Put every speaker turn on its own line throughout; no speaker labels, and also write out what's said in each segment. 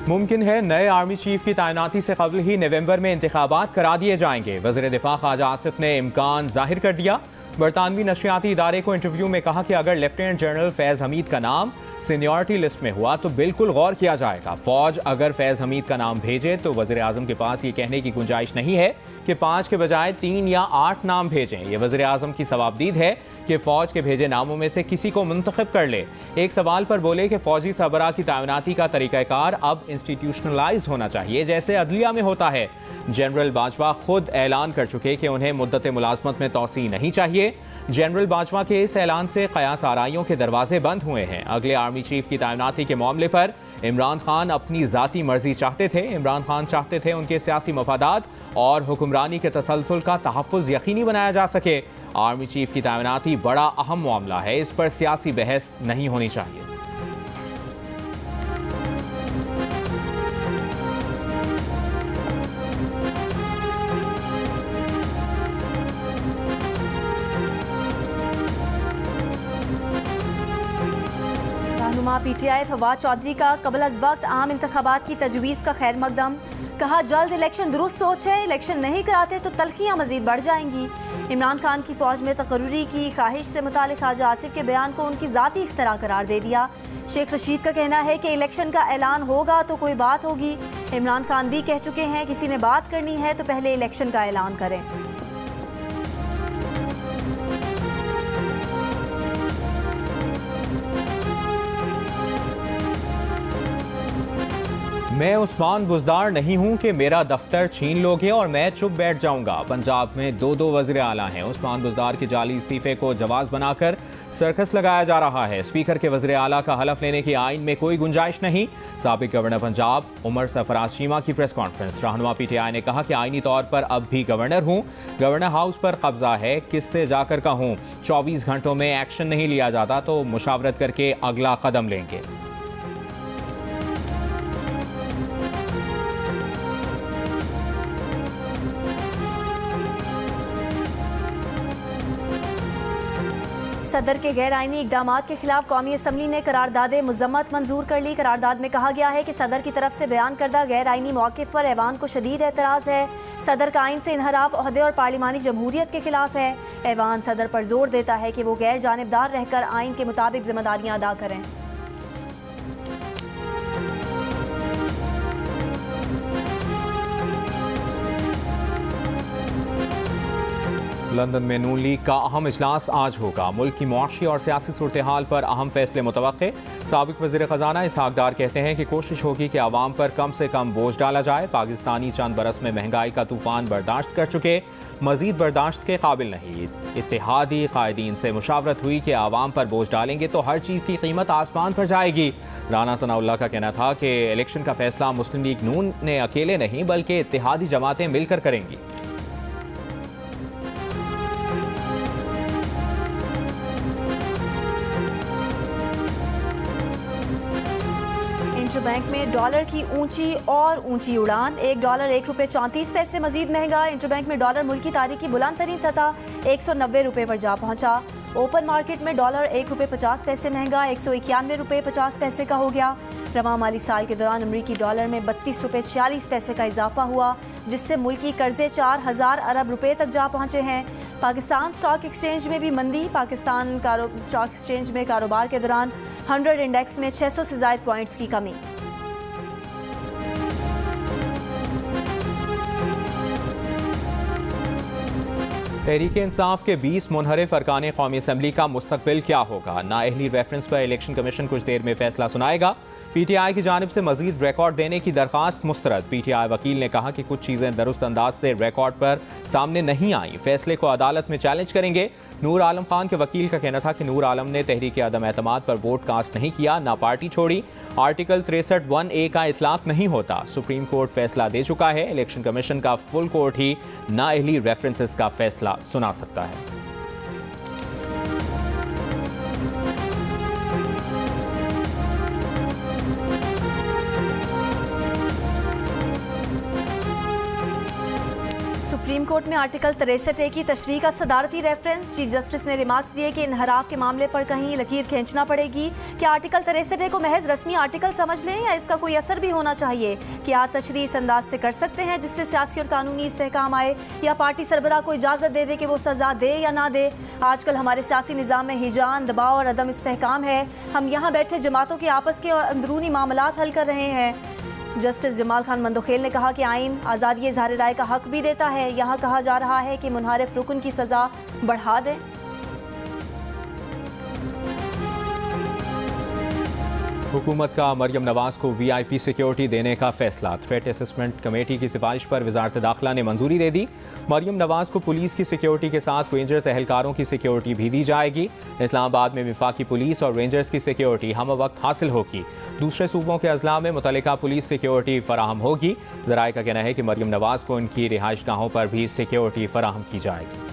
मुमकिन है नए आर्मी चीफ की तैनाती से कबल ही नवंबर में इंतखाबात करा दिए जाएंगे। वज़ीर दिफा ख्वाजा आसिफ ने इम्कान जाहिर कर दिया। बरतानवी नशरियाती इदारे को इंटरव्यू में कहा कि अगर लेफ्टिनेंट जनरल फैज़ हमीद का नाम सीनियरिटी लिस्ट में हुआ तो बिल्कुल गौर किया जाएगा। फौज अगर फैज़ हमीद का नाम भेजे तो वज़ीर आज़म के पास ये कहने की गुंजाइश नहीं है कि 5 के बजाय 3 या 8 नाम भेजें। ये वज़ीर आज़म की सवाबदीद है कि फ़ौज के भेजे नामों में से किसी को मुंतखब कर ले। एक सवाल पर बोले कि फ़ौजी सरबराह की तैनाती का तरीक़ाकार अब इंस्टीट्यूशनलाइज होना चाहिए जैसे अदलिया में होता है। जनरल बाजवा खुद ऐलान कर चुके कि उन्हें मुद्दत मुलाजमत में तोसी नहीं चाहिए। जनरल बाजवा के इस ऐलान से क़यास आराइयों के दरवाजे बंद हुए हैं। अगले आर्मी चीफ की तैनाती के मामले पर इमरान खान अपनी ज़ाती मर्जी चाहते थे। इमरान खान चाहते थे उनके सियासी मफादात और हुक्मरानी के तसलसल का तहफ़्फ़ुज़ यकीनी बनाया जा सके। आर्मी चीफ की तैनाती बड़ा अहम मामला है, इस पर सियासी बहस नहीं होनी चाहिए।
PTI फवाद चौधरी का कबल अज वक्त आम इंतखाबात की तजवीज़ का खैर मकदम। कहा जल्द इलेक्शन दुरुस्त सोच है, इलेक्शन नहीं कराते तो तलखियाँ मजीद बढ़ जाएंगी। इमरान खान की फ़ौज में तकर्रुरी की ख्वाहिश से मुतालिक ख्वाजा आसिफ के बयान को उनकी ज़ाती इख्तरा करार दे दिया। शेख रशीद का कहना है कि इलेक्शन का ऐलान होगा तो कोई बात होगी। इमरान खान भी कह चुके हैं किसी ने बात करनी है तो पहले इलेक्शन का ऐलान करें।
मैं उस्मान बुज़दार नहीं हूं कि मेरा दफ्तर छीन लोगे और मैं चुप बैठ जाऊंगा। पंजाब में 2 वज़ीर आला हैं। उस्मान बुज़दार के जाली इस्तीफे को जवाज़ बनाकर सर्कस लगाया जा रहा है। स्पीकर के वज़ीर आला का हलफ लेने की आइन में कोई गुंजाइश नहीं। साबिक गवर्नर पंजाब उमर सरफराज चीमा की प्रेस कॉन्फ्रेंस। रहनुमा PTI ने कहा कि आइनी तौर पर अब भी गवर्नर हूँ, गवर्नर हाउस पर कब्जा है, किससे जाकर कहूँ। 24 घंटों में एक्शन नहीं लिया जाता तो मुशावरत करके अगला कदम लेंगे।
सदर के गैर आइनी इकदाम के खिलाफ कौमी असम्बली ने करारदाद मजम्मत मंजूर कर ली। करारदाद में कहा गया है कि सदर की तरफ से बयान करदा गैर आइनी मौक़िफ़ पर ऐवान को शदीद एतराज़ है। सदर का आइन से इनहराफ ओहदे और पार्लिमानी जमहूरियत के खिलाफ है। ऐवान सदर पर जोर देता है कि वो गैर जानिबदार रहकर आइन के मुताबिक जिम्मेदारियाँ अदा करें।
लंदन में नून लीग का अहम इजलास आज होगा। मुल्क की मुआशी और सियासी सूरत हाल पर अहम फैसले मुतवक्के। साबिक वज़ीर ख़जाना इसहाक डार कहते हैं कि कोशिश होगी कि आवाम पर कम से कम बोझ डाला जाए। पाकिस्तानी चंद बरस में महंगाई का तूफान बर्दाश्त कर चुके, मजीद बर्दाश्त के काबिल नहीं। इत्तेहादी कायदीन से मुशावरत हुई कि आवाम पर बोझ डालेंगे तो हर चीज़ की कीमत आसमान पर जाएगी। राना सनाउल्लाह का कहना था कि इलेक्शन का फैसला मुस्लिम लीग नून ने अकेले नहीं बल्कि इत्तेहादी जमातें मिलकर करेंगी।
बैंक में डॉलर की ऊंची उड़ान। $1 मजीद महंगा। इंटरबैंक में डॉलर मुल्क की तारीख की बुलंद तरीन सतह $190 पर जा पहुंचा। ओपन मार्केट में डॉलर $1.50 महंगा $191.50 का हो गया। रवां माली साल के दौरान अमरीकी डॉलर में $32.46 का इजाफा हुआ, जिससे मुल्की कर्जे 4000 अरब रुपए तक जा पहुंचे हैं। पाकिस्तान स्टॉक एक्सचेंज में भी मंदी। पाकिस्तान स्टॉक एक्सचेंज में कारोबार के दौरान 100 इंडेक्स में 600 से ज़ायद पॉइंट्स की कमी।
तहरीक इंसाफ के 20 मुनहरिफ अरकान कौमी असम्बली का मुस्तकबिल क्या होगा। नाअहली रेफरेंस पर इलेक्शन कमीशन कुछ देर में फैसला सुनाएगा। PTI की जानिब से मजीद रिकॉर्ड देने की दरख्वास्त मुस्तरद। PTI वकील ने कहा कि कुछ चीज़ें दुरुस्त अंदाज से रिकॉर्ड पर सामने नहीं आई, फैसले को अदालत में चैलेंज करेंगे। नूर आलम खान के वकील का कहना था कि नूर आलम ने तहरीक अदम एतमाद पर वोट कास्ट नहीं किया, ना पार्टी छोड़ी। आर्टिकल 63(1)(a) का इतलाक नहीं होता। सुप्रीम कोर्ट फैसला दे चुका है। इलेक्शन कमीशन का फुल कोर्ट ही नाअहली रेफरेंसेस का फैसला सुना सकता है।
सुप्रीम कोर्ट में आर्टिकल 63A की तशरीह का सदारती रेफरेंस। चीफ जस्टिस ने रिमार्क्स दिए कि इनहराफ के मामले पर कहीं लकीर खींचना पड़ेगी। क्या आर्टिकल 63A को महज रस्मी आर्टिकल समझ लें या इसका कोई असर भी होना चाहिए? क्या तशरीह इस अंदाज से कर सकते हैं जिससे सियासी और कानूनी इस्तेहकाम आए, या पार्टी सरबराह को इजाज़त दे दे कि वो सज़ा दे या ना दे? आजकल हमारे सियासी निज़ाम में हिजान, दबाव और अदम इस्तेहकाम है। हम यहाँ बैठे जमातों के आपस के और अंदरूनी मामलात हल कर रहे हैं। जस्टिस जमाल खान मंदोखेल ने कहा कि आइन आज़ादी इज़हार राय का हक भी देता है। यहाँ कहा जा रहा है कि मुनहरिफ रुकन की सज़ा बढ़ा दें।
हुकूमत का मरियम नवाज को VIP सिक्योरिटी देने का फैसला। थ्रेट असेसमेंट कमेटी की सिफारिश पर वजारत दाखिला ने मंजूरी दे दी। मरियम नवाज को पुलिस की सिक्योरिटी के साथ रेंजर्स एहलकारों की सिक्योरिटी भी दी जाएगी। इस्लामाबाद में वफाकी पुलिस और रेंजर्स की सिक्योरिटी हम वक्त हासिल होगी। दूसरे सूबों के अजला में मुतल्लिका पुलिस सिक्योरिटी फराहम होगी। ज़राए का कहना है कि मरियम नवाज को उनकी रिहाइश गाहों पर भी सिक्योरिटी फराहम की जाएगी।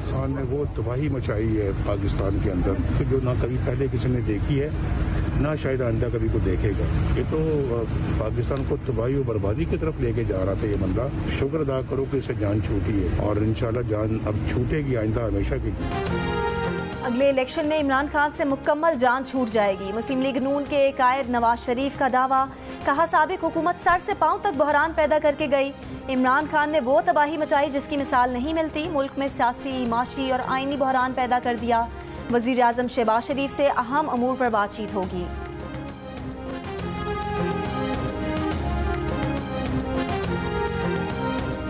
खान ने वो तबाही मचाई है पाकिस्तान के अंदर कि जो ना कभी पहले किसी ने देखी है, ना शायद आइंदा कभी को देखेगा। ये तो पाकिस्तान को तबाही और बर्बादी की तरफ लेके जा रहा था ये बंदा। शुक्र अदा करो कि इससे जान छूटी है और इंशाल्लाह जान अब छूटेगी आइंदा हमेशा की।
अगले इलेक्शन में इमरान खान से मुकम्मल जान छूट जाएगी। मुस्लिम लीग नून के कायद नवाज शरीफ का दावा। कहा साबिक हुकूमत सर से पांव तक बहरान पैदा करके गई। इमरान खान ने वो तबाही मचाई जिसकी मिसाल नहीं मिलती। मुल्क में सियासी, माशी और आइनी बहरान पैदा कर दिया। वज़ीर आज़म शहबाज शरीफ से अहम अमूर पर बातचीत होगी।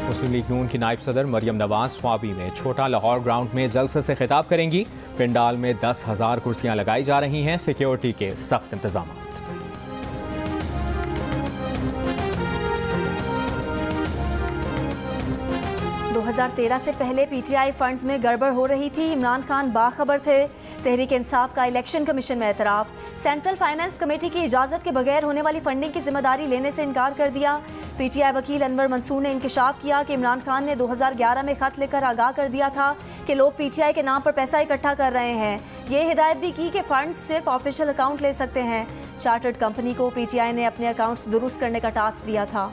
मुस्लिम लीग नून की नायब सदर मरियम नवाज स्वाबी में छोटा लाहौर ग्राउंड में जलसे से खिताब करेंगी। पंडाल में 10,000 कुर्सियां लगाई जा रही हैं। सिक्योरिटी के सख्त इंतजाम।
2013 से पहले PTI फंड्स में गड़बड़ हो रही थी। इमरान खान बाखबर थे। तहरीक इंसाफ का इलेक्शन कमीशन में एतराफ़। सेंट्रल फाइनेंस कमेटी की इजाज़त के बगैर होने वाली फंडिंग की जिम्मेदारी लेने से इनकार कर दिया। PTI वकील अनवर मंसूर ने इंकशाफ किया कि इमरान खान ने 2011 में खत लिखकर आगाह कर दिया था कि लोग PTI के नाम पर पैसा इकट्ठा कर रहे हैं। ये हिदायत भी की कि फंड्स सिर्फ ऑफिशियल अकाउंट ले सकते हैं। चार्टर्ड कंपनी को PTI ने अपने अकाउंट्स दुरुस्त करने का टास्क दिया था।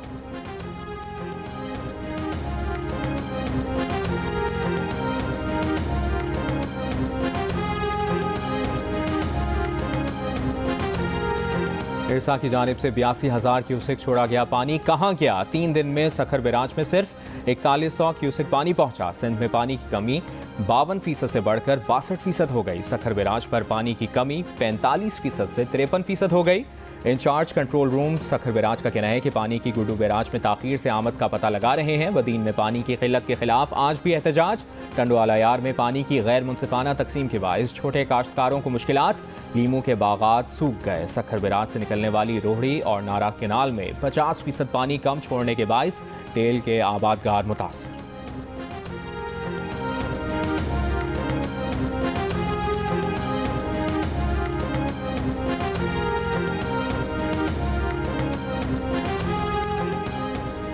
इरसा की जानिब से 82,000 क्यूसेक छोड़ा गया पानी कहाँ गया? 3 दिन में सखर बैराज में सिर्फ 4100 क्यूसेक पानी पहुंचा। सिंध में पानी की कमी 52% से बढ़कर 62% हो गई। सखर बैराज पर पानी की कमी 45% से 53% हो गई। Incharge control room Sukkur barrage का कहना है कि पानी की गुड्डू बैराज में ताखीर से आमद का पता लगा रहे हैं। बदीन में पानी की किल्लत के खिलाफ आज भी एहतजाज। टंडवाला यार में पानी की गैर मुनसिफाना तकसीम के बायस छोटे काश्तकारों को मुश्किलात। लीमू के बागात सूख गए। सखर बैराज से निकलने वाली रोहड़ी और नारा केनाल में 50% पानी कम छोड़ने के बायस तेल के आबादगार मुतासर।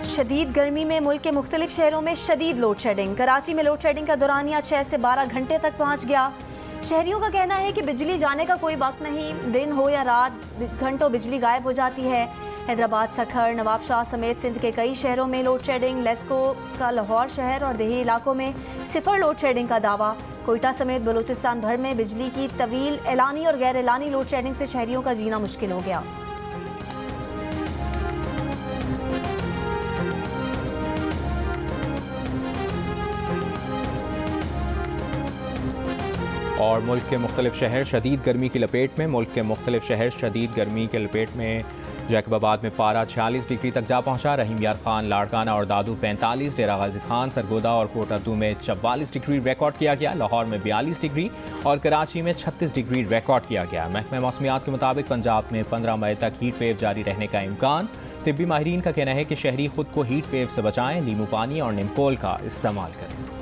शदीद गर्मी में मुल्क के मुख्तलिफ शहरों में शदीद लोड शेडिंग। कराची में लोड शेडिंग का दौरानिया 6 से 12 घंटे तक पहुंच गया। शहरियों का कहना है कि बिजली जाने का कोई वक्त नहीं, दिन हो या रात घंटों बिजली गायब हो जाती है। हैदराबाद, सखर, नवाबशाह समेत सिंध के कई शहरों में लोड शेडिंग। लेस्को का लाहौर शहर और देही इलाकों में 0 लोड शेडिंग का दावा। कोयटा समेत बलूचिस्तान भर में बिजली की तवील एलानी और गैर एलानी लोड शेडिंग से शहरियों का जीना मुश्किल हो गया।
और मुल्क के मुख्तलिफ शहर शदीद गर्मी की लपेट में। मुल्क के मुख्तलिफ शहर शदीद गर्मी के लपेट में। जैकबाबाद में पारा 46 डिग्री तक जा पहुंचा। रहीम यार खान, लाड़काना और दादू 45, डेरा गाजी खान, सरगोदा और कोटरदू में 44 डिग्री रिकॉर्ड किया गया। लाहौर में 42 डिग्री और कराची में 36 डिग्री रिकॉर्ड किया गया। महकमा मौसमियात के मुताबिक पंजाब में 15 मई तक हीट वेव जारी रहने का इम्कान। तिब्बी माहिरीन का कहना है कि शहरी खुद को हीट वेव से बचाएं, नींबू पानी और निमकोल का इस्तेमाल करें।